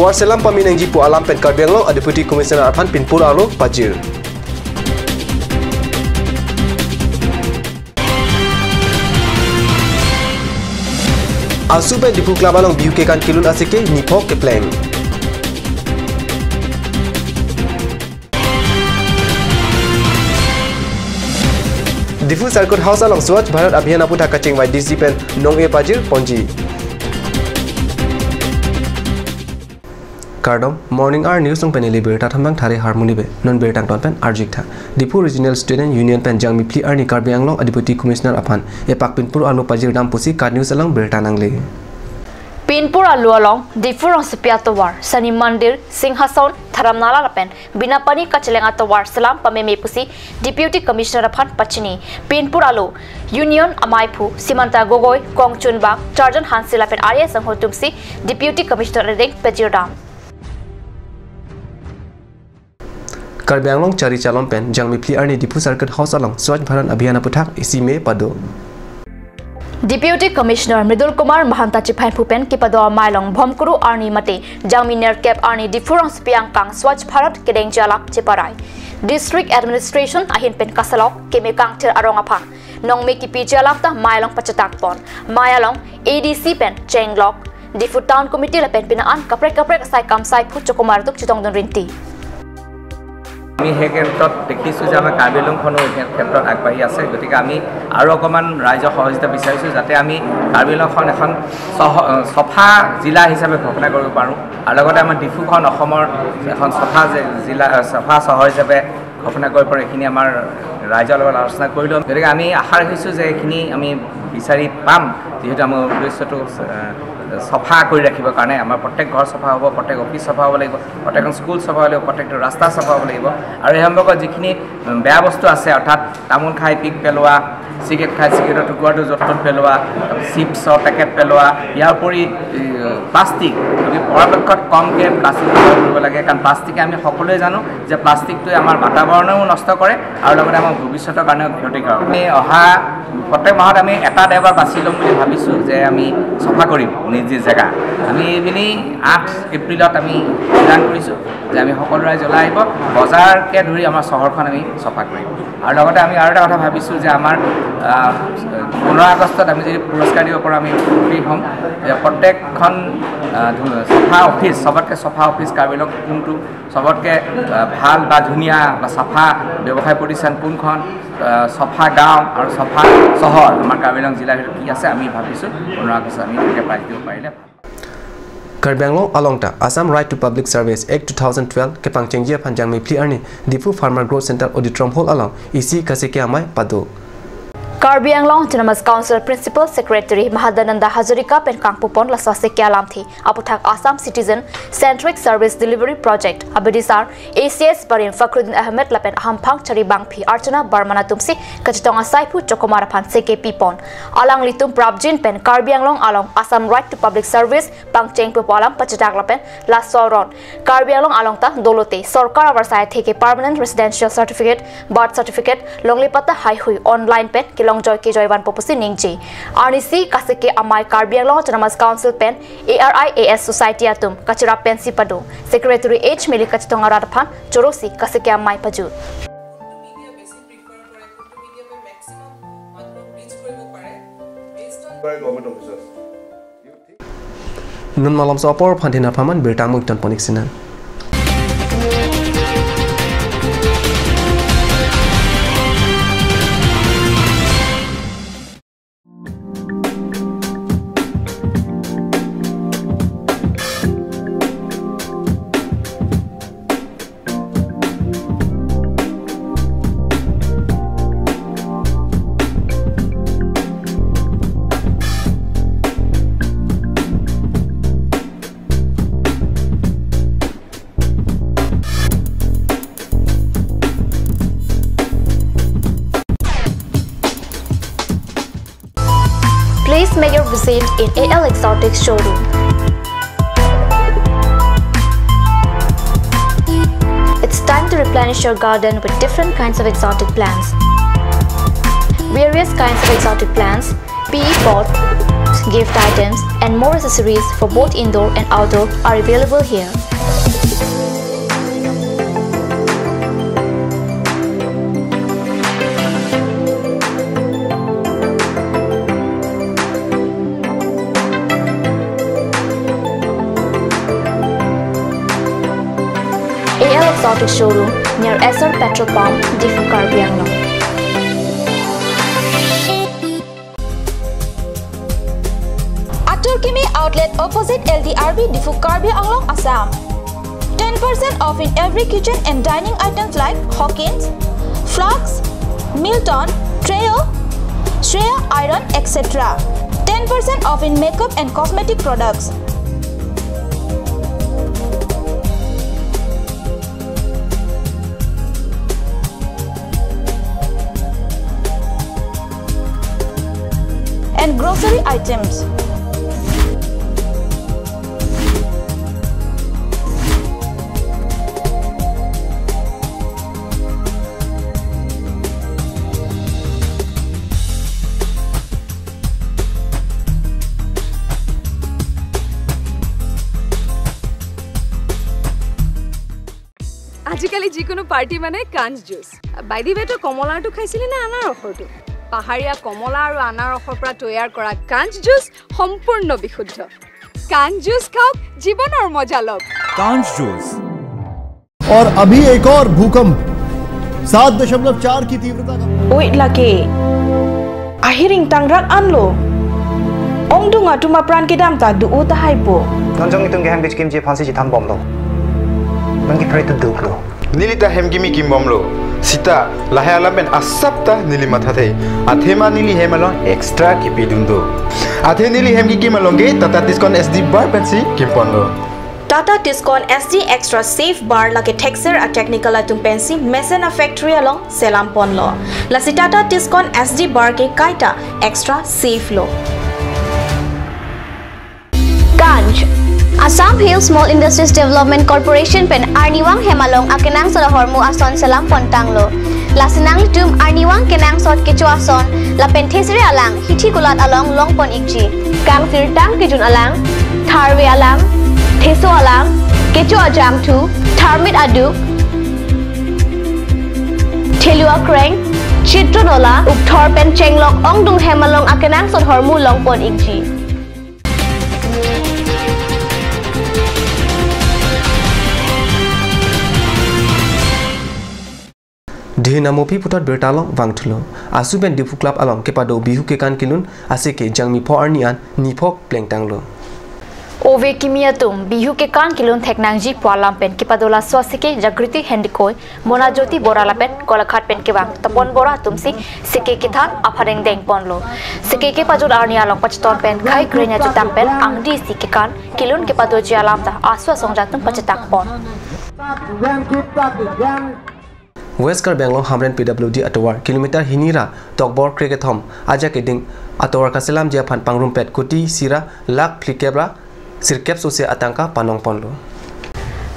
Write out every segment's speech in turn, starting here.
Tawar selam paminang jipu alam pen Karbi Anglong Deputy Commissioner Arfan Pinpur Alo Pajir. Asu pen Dipu Klabalong BUK kan kilun asike nipok ke plan. Difu Circuit House along Swachh Bharat Abhiyan aputa kaching by DC pen Nong E Pajir Ponji. Kardom Morning Hour News ong penili berta thambang thare harmony be non bertang ton pen arjik tha Dipu Regional Student Union pen jang mipli arni Karbi Anglong Deputy Commissioner Aphan e Pakpinpur Alo Pajir dam pusi card news along berta nangle Pinpur Alo along Difu rong sepia tawar Sani Mandir Singhason Tharamnala lapen Binapani Kachelenga tawar Salam pameme pusi Deputy Commissioner Aphan Pachini Pinpur Alo Union Amaipu Simanta Gogoi Kongchunbang Charjan Hansi lapen Arya Sanghotumsi Deputy Commissioner Redeng Pejirdam Karbi Anglong Chari Chalom pen jang mipli arni Dipu Circuit House along Swachh Bharat Abhiyan aputhak isi me pado Deputy Commissioner Mridul Kumar Mahanta Chiphain Phupen Kipado Mailong Bhomkuru Arni Mate Jangmi Nerkep Arni Difurong Spiang Kang Swachh Bharat Kedeng Jalak Chiparai District Administration Ahin Pen Kasalok Keme Kang Tir Arong Apha Nong Me Kipi Jalak Ta Mailong Pachatak Pon Mayalong ADC Pen Chenglok Difu Town Committee La Pen Pinaan Kaprek Sai Kam Sai Phu Chokumar Tuk Chitong Don Rinti আমি হে ক্ষেত্ৰত দেখিছোঁ যে আমাৰ কাৰ্বি আংলংখনো এই ক্ষেত্ৰত আগবাঢ়ি আছে গতিকে আমি আৰু অকণমান ৰাইজৰ সহযোগিতা বিচাৰিছোঁ যাতে আমি কাৰ্বি আংলংখন এখন চফা জিলা হিচাপে ঘোষণা কৰিব পাৰোঁ আৰু লগতে আমাৰ ডিফুখন অসমৰ এখন চফা জিলা চফা চহৰ হিচাপে ঘোষণা কৰিব পাৰোঁ এইখিনি আমাৰ ৰাইজৰ লগত আলোচনা কৰিলোঁ গতিকে আমি আশা ৰাখিছোঁ যে এইখিনি আমি বিচাৰি পাম যিহেতু আমাৰ উদ্দেশ্যটো চফা কৰি ৰাখিবৰ কাৰণে আমাৰ প্ৰত্যেক ঘৰ চফা হ'ব প্ৰত্যেক অফিচ চফা হ'ব লাগিব প্ৰত্যেকখন স্কুল চফা হ'ব লাগিব প্ৰত্যেকটো ৰাস্তা চফা হ'ব লাগিব আৰু এই সম্পৰ্কত যিখিনি বেয়া বস্তু আছে অৰ্থাৎ তামোল খাই পিক পেলোৱা চিগাৰেট খাই চিগাৰেটৰ টুকুৰাটো য'ত ত'ত পেলোৱা চিপছৰ পেকেট পেলোৱা ইয়াৰ উপৰি প্লাষ্টিক আমি পৰাপক্ষত কমকৈ প্লাষ্টিক ব্যৱহাৰ কৰিব লাগে কাৰণ প্লাষ্টিকে আমি সকলোৱে জানো যে প্লাষ্টিকটোৱে আমাৰ বাতাবৰণও নষ্ট কৰে আৰু লগতে আমাৰ ভৱিষ্যতৰ কাৰণেও ক্ষতিকাৰক আমি অহা প্ৰত্যেক মাহত আমি এটা দেওবাৰ বাছি ল'ম বুলি ভাবিছোঁ যে আমি চফা কৰিম নিজ জেগা আমি এইবুলি 8 এপ্ৰিলত আমি সিদ্ধান্ত কৰিছোঁ যে আমি সকলো ৰাইজ ওলাই আহিব বজাৰকে ধৰি আমাৰ চহৰখন আমি চফা কৰিম আৰু লগতে আমি আৰু এটা কথা ভাবিছোঁ যে আমাৰ 15 আগষ্টত আমি যদি পুৰস্কাৰ দিব পাৰোঁ আমি সুখী হ'ম যে প্ৰত্যেকখন চফা অফিচ চবতকৈ চফা অফিচ কাৰ্বি আংলং কোনটো চবতকৈ ভাল বা ধুনীয়া বা চাফা ব্যৱসায় প্ৰতিষ্ঠান কোনখন চফা গাঁও আৰু চফা চহৰ আমাৰ কাৰ্বি আংলং জিলাৰ ভিতৰত কি আছে আমি ভাবিছোঁ 15 আগষ্ট আমি তেনেকৈ প্ৰাইজ দিব পাৰিলে Karbi Anglong alongta Assam Right to Public Service Act 2012 ke pangchengjia phanjang mi pli arni Difu Farmer Growth Center Auditorium Hall along isi kasike amai padu Karbi Anglong Autonomous Council Principal Secretary Mahadananda Hazarika pen kangpupon la swase kya lam thi aputhak Assam Citizen Centric Service Delivery Project abedisar ACS Barin Fakhruddin Ahmed la pen hamphang chari bangphi Archana Barmana tumsi kachitonga saipu chokomar phan CKP pon alang litum prabjin pen Karbi Anglong along Assam Right to Public Service pangcheng polam pachatak la pen la soron Karbi Anglong along ta dolote sarkar abar sai theke permanent residential certificate birth certificate longlipata hai hui online pen Longjoy ke joyban popusi ningji arnisi kasike amai Karbi Anglong Autonomous Council pen ARIAS Society atum kachira pen sipado Secretary H Mili kachitonga radphan chorosi kasike amai paju Nun malam sopor phantina phaman bertamuk tan poniksina Please make your visit in AL Exotics showroom. It's time to replenish your garden with different kinds of exotic plants. Various kinds of exotic plants, PE pot, craft, gift items, and more accessories for both indoor and outdoor are available here. AL Exotic Showroom near Esser Petrol Pump, Difu, Karbi Anglong. Aturkimi Outlet opposite LDRB, Difu, Karbi Anglong, Assam. 10% off in every kitchen and dining items like Hawkins, Flux, Milton, Treo, Shreya Iron, etc. 10% off in makeup and cosmetic products. And grocery items. আজিকালি যিকোনো party মানে কাঞ্জ juice by the ৱে তো কমলাটো খাইছিলি না আনাৰ ৰসটো পাহাৰীয়া কমলা আৰু আনাৰ ৰসৰ পৰা তৈয়াৰ কৰা কাঞ্জ জুচ সম্পূৰ্ণ বিশুদ্ধ কাঞ্জ জুচ খাওক জীৱনৰ মজা লওক कांच जूस। और अभी एक और भूकंप 7.4 की तीव्रता का Wait lagi. Ahiring tangrak anlo. Ong dunga tuma pran kedam ta du uta haipo. Nonjong itong gehang bitch kim je phansi ji tham bom lo. Mangi pray to duk lo. Nilita hemgimi kim bom lo. Sita lahe alamen asapta nili mathathe. Athema nili hemalon extra ki pidundo. Athe nili hemgi kim alonge tata discount SD bar pensi kim ponlo. Tata Tiscon SD Extra Safe Bar lagi texture a technical atung pensi Mesena Factory along Selam Pon lo. Lasi Tata Tiscon SD Bar ke kaita extra safe lo. Ganj Assam Hill Small Industries Development Corporation pen Arniwang Hemalong akenang sa hormu ason Selam Pontang lo. Lasinang tum Arniwang kenang sot kecuason la penthesri alang hithi kulat along longpon ikji. Kang sirtang kijun alang tharwe alang Teso alang, kecho ajam tu, tharmit adu, telua kreng, chitronola, ukthor pen chenglok ong dung hemalong akenang sot hormu longpon ikji. Dihinamopi putot bertalong wangtulo. Asuben Difu Club along kepado bihu kekan kilun asike jangmi po arnian nipok plengtanglo. Ove Kimiatum, Bihu ke kan kilon teknangji Pualampen, Kipadola Swasike, Jagriti Hendikoi, Monajoti Boralapen, Kolakhat Pen Kibang, Tapon Bora Tumsi, Sike Kitan, Apareng Deng Ponlo, Sike Pajul Arnia Long Pacheton Pen, Kai Grenia Jutampen, Angdi Sikekan, Kilun Kipadoji Alamta, Aswa Songjatum Pachetak Pon. West Karbianglong Hamren PWD Atawar, Kilometer Hinira, Togbor Cricket Home, Aja Keding, Atawar Kaselam Japan Pangrumpet, Kuti, Sira, Lak Plikebra, Sirkep Sose Atangka Panong Ponlo.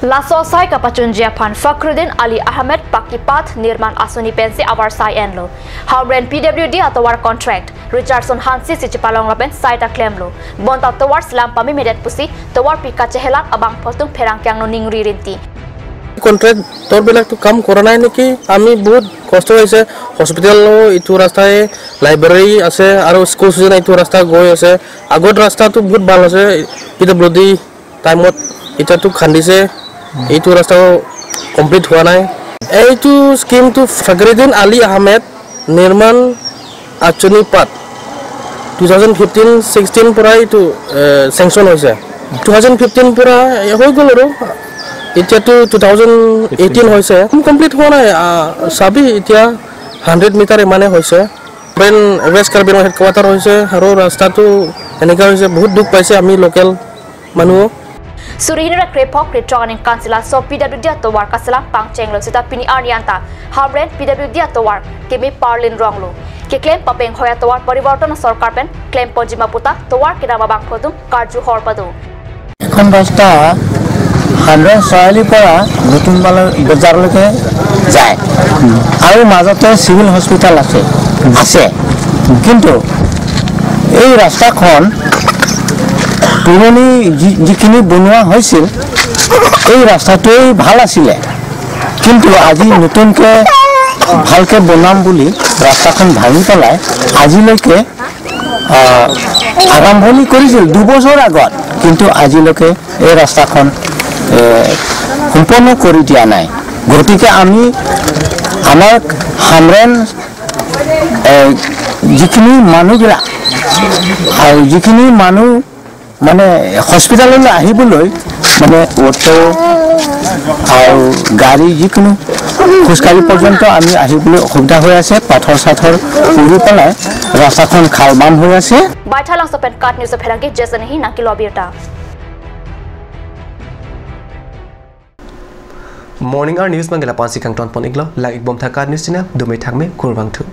Laso Sai Kapachun Japan Fakhruddin Ali Ahmed Pakipat Nirman Asuni Pensi Awar Sai Enlo. Hamren PWD Atawar Contract, Richardson Hansi Sichipalong Lapen Saita Clemlo. Bonta Tawar Slam Pami Medet Pusi, Tawar Pika Chehelang Abang Potum Perangkyang no Ningri Rinti. Contract তোর বেলা একটু কাম করা নাই নাকি আমি বহুত কষ্ট হয়েছে হসপিটাল ইটো রাস্তায় লাইব্রেরি আছে আর স্কুল সুজন ইটো রাস্তা গৈ আছে আগত রাস্তাটো বহুত ভাল আছে পিডব্লিউডি টাইমত এটাটো খান্দিছে এইটো রাস্তা কমপ্লিট হোৱা নাই এইটো স্কিমটো ফখৰুদ্দিন আলী আহমেদ নিৰ্মাণ আঁচনি পাত 2015-16 পৰা এইটো স্যাংশন হৈছে 2015 পৰা হৈ গ'ল আৰু এতিয়াটো 2018 হৈছে কমপ্লিট হোৱা নাই সাবি এতিয়া 100 মিটাৰ মানে হৈছে ব্ৰেন ওয়েস্ট কাৰ্বিনৰ হেডকোৱাৰ্টাৰ হৈছে আৰু ৰাস্তাটো এনেকা হৈছে বহুত দুখ পাইছে আমি লোকেল মানুহ Surihira Krepok Returning Kansila so PWD Atawar Kasalam Pangchenglo Sita Pini Arnianta Hamren PWD Atawar Kemi Parlin Ronglo Ke claim Papeng Hoya Tawar Parivartona Sarkar Pen claim Pojima Puta Tawar Kinama Bang Phodum Karju Horpadu এখন রাস্তা hundred সয়ালিৰ পৰা নতুন বজাৰলৈকে যায় আৰু মাজতে civil hospital আছে কিন্তু এই ৰাস্তাখন পুৰণি যিখিনি বনোৱা হৈছিল এই ৰাস্তাটোৱেই ভাল আছিলে কিন্তু আজি নতুনকৈ ভালকে বনাম বুলি ৰাস্তাখন ভাঙি পেলাই আজিলৈকে আৰম্ভণি কৰিছিল 2 বছৰ আগত কিন্তু আজিলৈকে এই ৰাস্তাখন সম্পূৰ্ণ কৰি দিয়া নাই গতিকে আমি আমাৰ হামৰেন যিখিনি মানুহবিলাক আৰু যিখিনি মানুহ মানে হস্পিটাললৈ আহিবলৈ মানে অটো আৰু গাড়ী যিকোনো খোজকাঢ়ি পৰ্যন্ত আমি আহিবলৈ অসুবিধা হৈ আছে পাথৰ সাথৰ পুৰি পেলাই ৰাস্তাখন খাল বাম হৈ আছে বাইথালাং সপেন কাট নিউজ ফেৰাংকি জেসনহি নাকি লবিৰটা মৰ্নিং আর নিউজ মাঙ্গেলা 5 সিকাং টন পনিকলো লাইক বম থাকা নিউজ চিনা দুমে থাকমে কুরবাং থু